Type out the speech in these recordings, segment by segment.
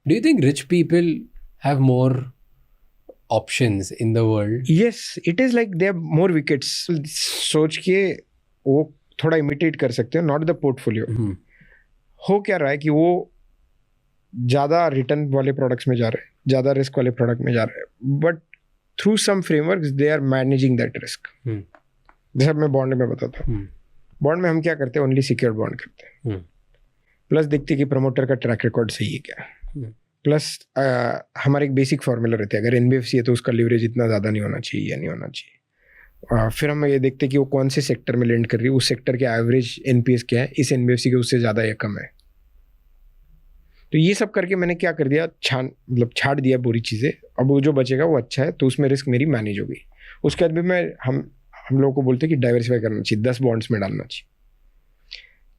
Do you think rich people have more options in the world? Yes, it is like they have more wickets. सोच के वो थोड़ा imitate कर सकते हो, नॉट द पोर्टफोलियो. हो क्या रहा है कि वो ज़्यादा रिटर्न वाले प्रोडक्ट्स में जा रहे हैं, ज़्यादा रिस्क वाले प्रोडक्ट में जा रहे हैं, but through some frameworks they are managing that risk. जैसे मैं बॉन्ड में बताता हूँ, बॉन्ड में हम क्या करते हैं, ओनली सिक्योर्ड बॉन्ड करते हैं. प्लस देखते हैं कि प्रमोटर का ट्रैक रिकॉर्ड सही है क्या. प्लस हमारा एक बेसिक फार्मूला रहता है, अगर एनबीएफसी है तो उसका लिवरेज इतना ज़्यादा नहीं होना चाहिए या नहीं होना चाहिए. फिर हम ये देखते हैं कि वो कौन से सेक्टर में लेंड कर रही है, उस सेक्टर के एवरेज एनपीएस क्या है, इस एनबीएफसी के उससे ज़्यादा या कम है. तो ये सब करके मैंने क्या कर दिया, छाट दिया पूरी चीज़ें. अब वो जो बचेगा वो अच्छा है, तो उसमें रिस्क मेरी मैनेज हो गई. उसके बाद भी मैं हम लोगों को बोलते हैं कि डाइवर्सिफाई करना चाहिए, 10 बॉन्ड्स में डालना चाहिए.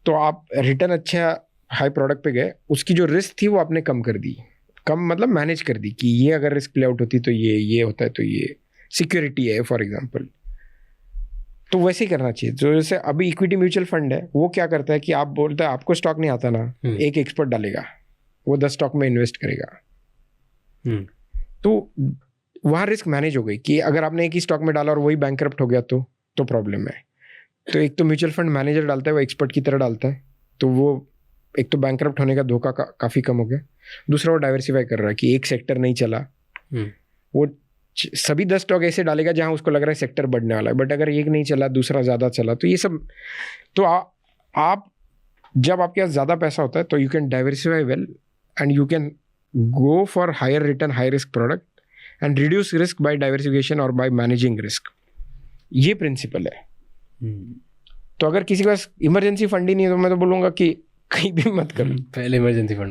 तो आप रिटर्न अच्छा हाई प्रोडक्ट पे गए, उसकी जो रिस्क थी वो आपने कम कर दी. कम मतलब मैनेज कर दी कि ये अगर रिस्क प्ले आउट होती तो ये होता है, तो ये सिक्योरिटी है फॉर एग्जांपल. तो वैसे ही करना चाहिए. जो जैसे अभी इक्विटी म्यूचुअल फंड है, वो क्या करता है कि आप बोलते हैं आपको स्टॉक नहीं आता ना, एक एक्सपर्ट डालेगा, वो 10 स्टॉक में इन्वेस्ट करेगा. तो वहाँ रिस्क मैनेज हो गई कि अगर आपने एक ही स्टॉक में डाला और वही बैंकरप्ट हो गया तो प्रॉब्लम है. तो एक तो म्यूचुअल फंड मैनेजर डालता है, वो एक्सपर्ट की तरह डालता है, तो वो एक तो बैंकरप्ट होने का धोखा काफ़ी कम हो गया. दूसरा वो डाइवर्सिफाई कर रहा है कि एक सेक्टर नहीं चला, वो सभी 10 स्टॉक ऐसे डालेगा जहां उसको लग रहा है सेक्टर बढ़ने वाला है. बट अगर एक नहीं चला, दूसरा ज़्यादा चला, तो ये सब तो आप जब आपके पास ज़्यादा पैसा होता है तो you can diversify well and you can go for higher return high risk product and reduce risk by diversification और बाय मैनेजिंग रिस्क. ये प्रिंसिपल है. तो अगर किसी के पास इमरजेंसी फंड ही नहीं है तो मैं तो बोलूँगा कि कहीं भी मत करो, पहले इमरजेंसी फंड